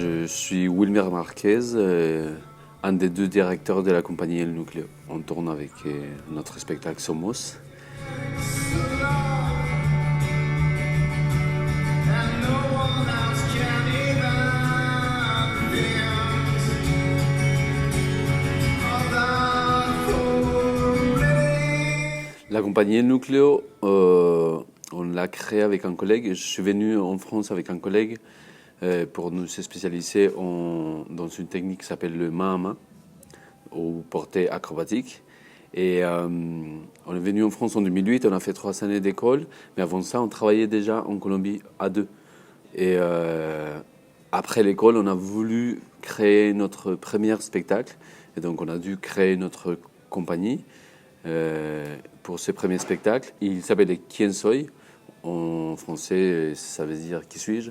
Je suis Wilmer Marquez, un des deux directeurs de la compagnie El Núcleo. On tourne avec notre spectacle Somos. La compagnie El Núcleo, on l'a créée avec un collègue. Je suis venu en France avec un collègue pour nous spécialiser dans une technique qui s'appelle le main à main, ou portée acrobatique. Et on est venu en France en 2008, on a fait 3 années d'école, mais avant ça, on travaillait déjà en Colombie à deux. Et après l'école, on a voulu créer notre premier spectacle, et donc on a dû créer notre compagnie pour ce premier spectacle. Il s'appelait Quien Soy, en français ça veut dire qui suis-je,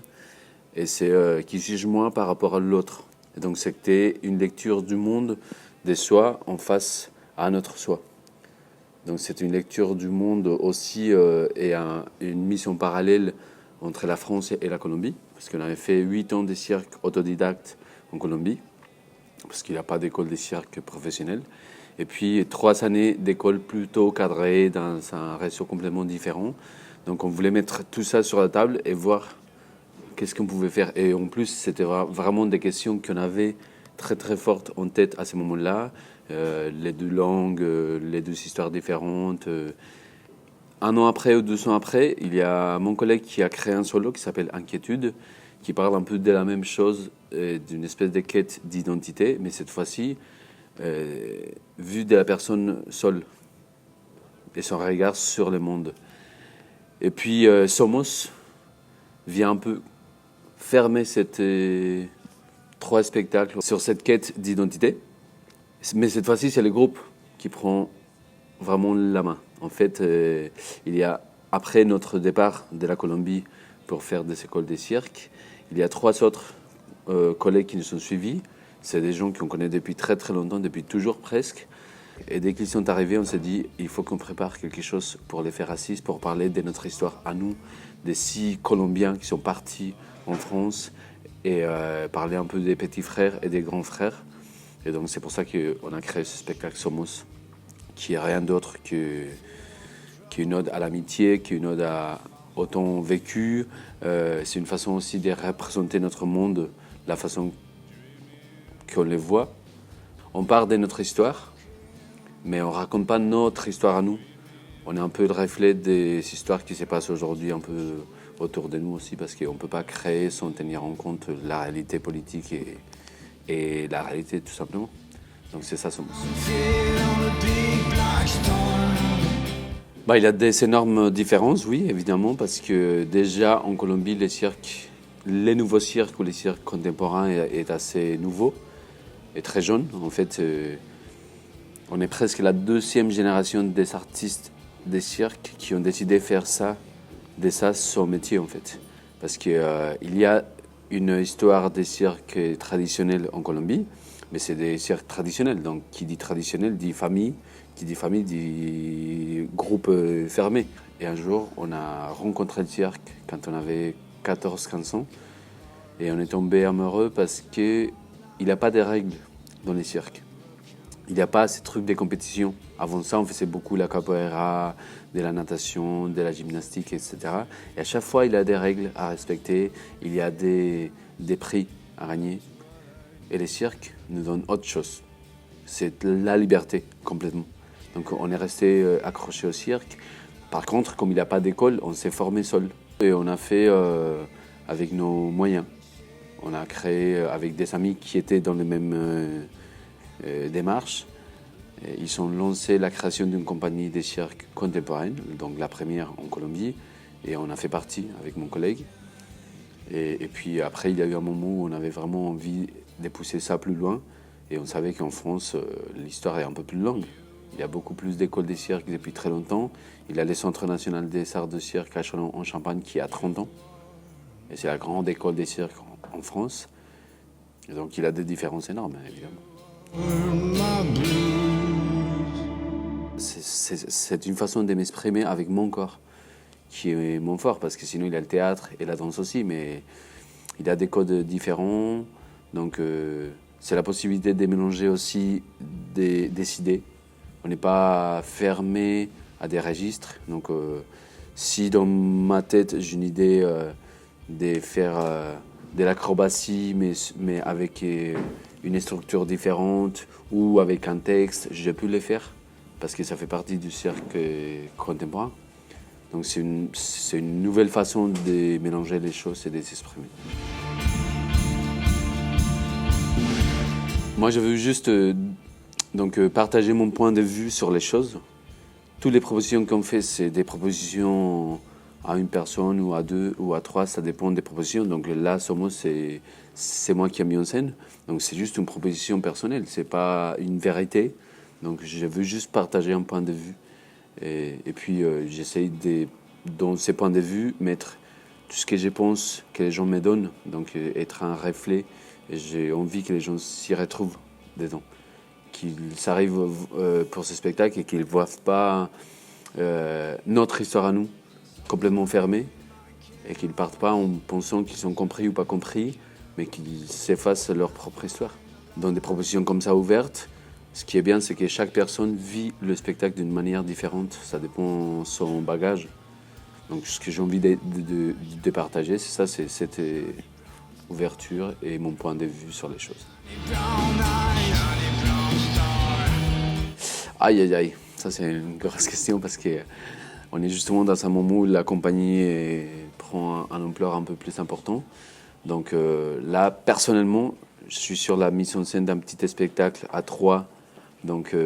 et c'est qui suis-je moi par rapport à l'autre. Et donc c'était une lecture du monde des soi en face à notre soi. Donc c'est une lecture du monde aussi et une mission parallèle entre la France et la Colombie, parce qu'on avait fait 8 ans de cirque autodidacte en Colombie, parce qu'il n'y a pas d'école de cirque professionnelle. Et puis 3 années d'école plutôt cadrée dans un réseau complètement différent. Donc on voulait mettre tout ça sur la table et voir qu'est-ce qu'on pouvait faire. Et en plus, c'était vraiment des questions qu'on avait très très fortes en tête à ce moment-là. Les deux langues, les deux histoires différentes. 1 an après ou 2 ans après, il y a mon collègue qui a créé un solo qui s'appelle Inquiétude, qui parle un peu de la même chose, d'une espèce de quête d'identité, mais cette fois-ci, vue de la personne seule et son regard sur le monde. Et puis Somos vient un peu fermer ces 3 spectacles sur cette quête d'identité. Mais cette fois-ci, c'est le groupe qui prend vraiment la main. En fait, il y a, après notre départ de la Colombie pour faire des écoles de cirque, il y a 3 autres collègues qui nous ont suivis. C'est des gens qu'on connaît depuis très très longtemps, depuis toujours presque. Et dès qu'ils sont arrivés, on s'est dit, il faut qu'on prépare quelque chose pour les faire assis, pour parler de notre histoire à nous, des 6 Colombiens qui sont partis en France, et parler un peu des petits frères et des grands frères. Et donc c'est pour ça qu'on a créé ce spectacle Somos, qui est rien d'autre qu'une ode à l'amitié, qu'une ode au temps vécu. C'est une façon aussi de représenter notre monde, la façon qu'on le voit. On part de notre histoire, mais on ne raconte pas notre histoire à nous. On est un peu le reflet des histoires qui se passent aujourd'hui un peu autour de nous aussi, parce qu'on ne peut pas créer sans tenir en compte la réalité politique et la réalité tout simplement. Donc c'est ça Somos. Il y a des énormes différences, oui, évidemment, parce que déjà en Colombie, les nouveaux cirques ou les cirques contemporains est assez nouveau et très jeune. En fait, on est presque la 2e génération des artistes des cirques qui ont décidé de faire ça, de ça son métier en fait. Parce qu'il y a une histoire des cirques traditionnels en Colombie, mais c'est des cirques traditionnels. Donc qui dit traditionnel dit famille, qui dit famille dit groupe fermé. Et un jour, on a rencontré le cirque quand on avait 14-15 ans, et on est tombé amoureux parce qu'il n'y a pas de règles dans les cirques. Il n'y a pas ces trucs de compétition. Avant ça, on faisait beaucoup la capoeira, de la natation, de la gymnastique, etc. Et à chaque fois, il y a des règles à respecter, il y a des prix à gagner. Et les cirques nous donnent autre chose. C'est la liberté, complètement. Donc on est resté accroché au cirque. Par contre, comme il n'y a pas d'école, on s'est formé seul. Et on a fait avec nos moyens. On a créé avec des amis qui étaient dans les mêmes démarches. Ils ont lancé la création d'une compagnie de cirque contemporaine, donc la première en Colombie, et on a fait partie avec mon collègue. Et puis après, il y a eu un moment où on avait vraiment envie de pousser ça plus loin, et on savait qu'en France, l'histoire est un peu plus longue. Il y a beaucoup plus d'écoles de cirque depuis très longtemps. Il y a le Centre national des arts de cirque à Châlons-en-Champagne qui a 30 ans, et c'est la grande école de cirque en France. Et donc il y a des différences énormes, évidemment. C'est une façon de m'exprimer avec mon corps qui est mon fort, parce que sinon il y a le théâtre et la danse aussi, mais il y a des codes différents, Donc c'est la possibilité de mélanger aussi des idées. On n'est pas fermé à des registres. Donc si dans ma tête j'ai une idée de faire de l'acrobatie mais avec une structure différente ou avec un texte, je peux le faire parce que ça fait partie du cercle contemporain. Donc c'est une nouvelle façon de mélanger les choses et de s'exprimer. Moi, je veux juste partager mon point de vue sur les choses. Toutes les propositions qu'on fait, c'est des propositions à une personne ou à deux ou à trois, ça dépend des propositions. Donc là, Somos, c'est moi qui ai mis en scène. Donc c'est juste une proposition personnelle, c'est pas une vérité. Donc je veux juste partager un point de vue. Et puis j'essaye dans ces points de vue, mettre tout ce que je pense que les gens me donnent. Donc être un reflet. Et j'ai envie que les gens s'y retrouvent dedans. Qu'ils arrivent pour ce spectacle et qu'ils ne voient pas notre histoire à nous complètement fermée et qu'ils ne partent pas en pensant qu'ils ont compris ou pas compris, mais qu'ils s'effacent leur propre histoire. Dans des propositions comme ça ouvertes, ce qui est bien, c'est que chaque personne vit le spectacle d'une manière différente. Ça dépend de son bagage. Donc ce que j'ai envie de partager, c'est ça, c'est cette ouverture et mon point de vue sur les choses. Aïe, aïe, aïe. Ça, c'est une grosse question parce qu'on est justement dans un moment où la compagnie prend un ampleur un peu plus important. Donc là, personnellement, je suis sur la mise en scène d'un petit spectacle à trois. Donc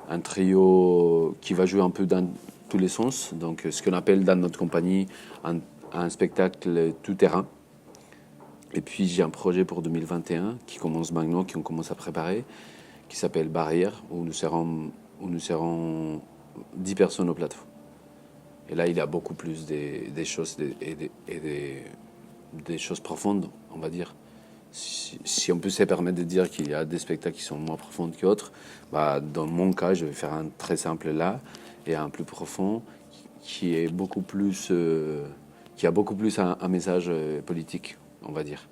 un trio qui va jouer un peu dans tous les sens. Donc ce qu'on appelle dans notre compagnie un spectacle tout-terrain. Et puis j'ai un projet pour 2021 qui commence maintenant, qu'on commence à préparer, qui s'appelle Barrière, où nous serons 10 personnes au plateau. Et là, il y a beaucoup plus des choses des choses profondes, on va dire. Si on peut se permettre de dire qu'il y a des spectacles qui sont moins profonds qu'autres, dans mon cas, je vais faire un très simple là et un plus profond qui a beaucoup plus un message politique, on va dire.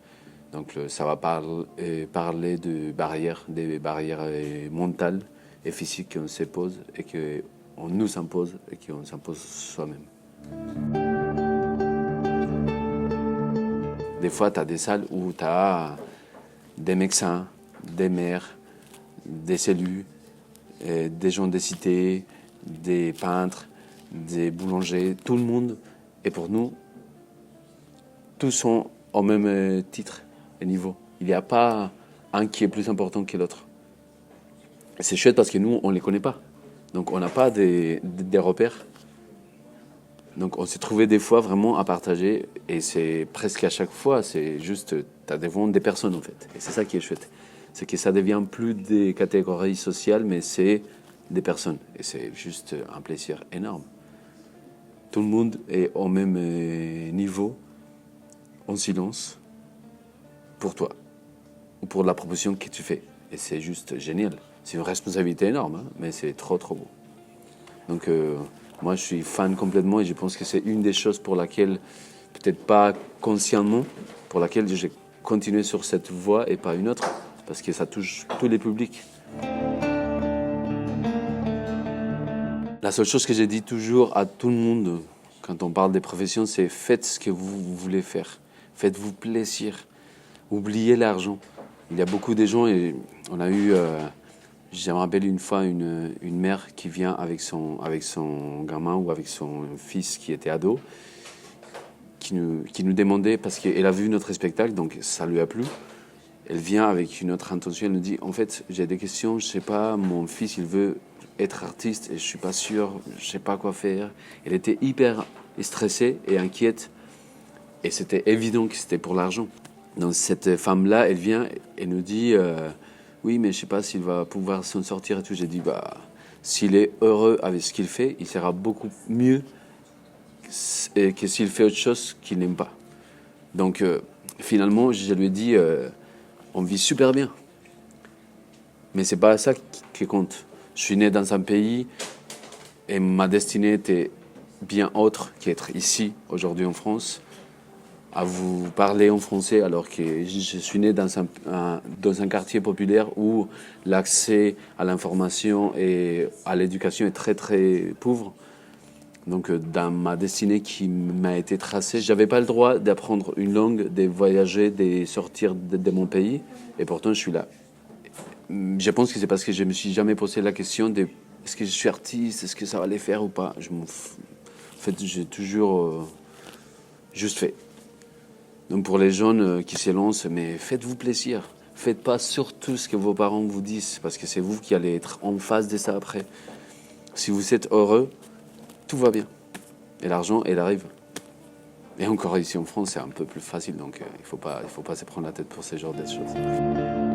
Donc ça va parler de barrières, des barrières mentales et physiques qu'on se pose et qu'on nous impose et qu'on s'impose soi-même. Des fois, tu as des salles où tu as des médecins, des maires, des élus, des gens des cités, des peintres, des boulangers, tout le monde. Et pour nous, tous sont au même titre et niveau. Il n'y a pas un qui est plus important que l'autre. Et c'est chouette parce que nous, on ne les connaît pas. Donc on n'a pas des repères. Donc on s'est trouvé des fois vraiment à partager, et c'est presque à chaque fois, c'est juste, tu as devant des personnes en fait. Et c'est ça qui est chouette. C'est que ça devient plus des catégories sociales, mais c'est des personnes. Et c'est juste un plaisir énorme. Tout le monde est au même niveau, en silence, pour toi, ou pour la proposition que tu fais. Et c'est juste génial. C'est une responsabilité énorme, hein, mais c'est trop beau. Donc moi, je suis fan complètement et je pense que c'est une des choses pour laquelle, peut-être pas consciemment, pour laquelle j'ai continué sur cette voie et pas une autre, parce que ça touche tous les publics. La seule chose que j'ai dit toujours à tout le monde quand on parle des professions, c'est faites ce que vous voulez faire. Faites-vous plaisir. Oubliez l'argent. Il y a beaucoup de gens, et on a eu... je me rappelle une fois une mère qui vient avec son gamin ou avec son fils qui était ado, qui nous demandait, parce qu'elle a vu notre spectacle, donc ça lui a plu. Elle vient avec une autre intention, elle nous dit, en fait, j'ai des questions, je sais pas, mon fils, il veut être artiste et je suis pas sûr, je sais pas quoi faire. Elle était hyper stressée et inquiète, et c'était évident que c'était pour l'argent. Donc cette femme-là, elle vient et nous dit... oui, mais je sais pas s'il va pouvoir s'en sortir et tout. J'ai dit, s'il est heureux avec ce qu'il fait, il sera beaucoup mieux que s'il fait autre chose qu'il n'aime pas. Donc, finalement, je lui ai dit, on vit super bien. Mais c'est pas ça qui compte. Je suis né dans un pays et ma destinée était bien autre qu'être ici, aujourd'hui en France. à vous parler en français alors que je suis né dans un quartier populaire où l'accès à l'information et à l'éducation est très très pauvre. Donc dans ma destinée qui m'a été tracée, j'avais pas le droit d'apprendre une langue, de voyager, de sortir de mon pays et pourtant je suis là. Je pense que c'est parce que je me suis jamais posé la question de est-ce que je suis artiste, est-ce que ça va les faire ou pas. En fait, j'ai toujours juste fait. Donc pour les jeunes qui se lancent, mais faites-vous plaisir. Faites pas surtout ce que vos parents vous disent, parce que c'est vous qui allez être en face de ça après. Si vous êtes heureux, tout va bien. Et l'argent, il arrive. Et encore ici en France, c'est un peu plus facile, donc il faut pas se prendre la tête pour ce genre de choses.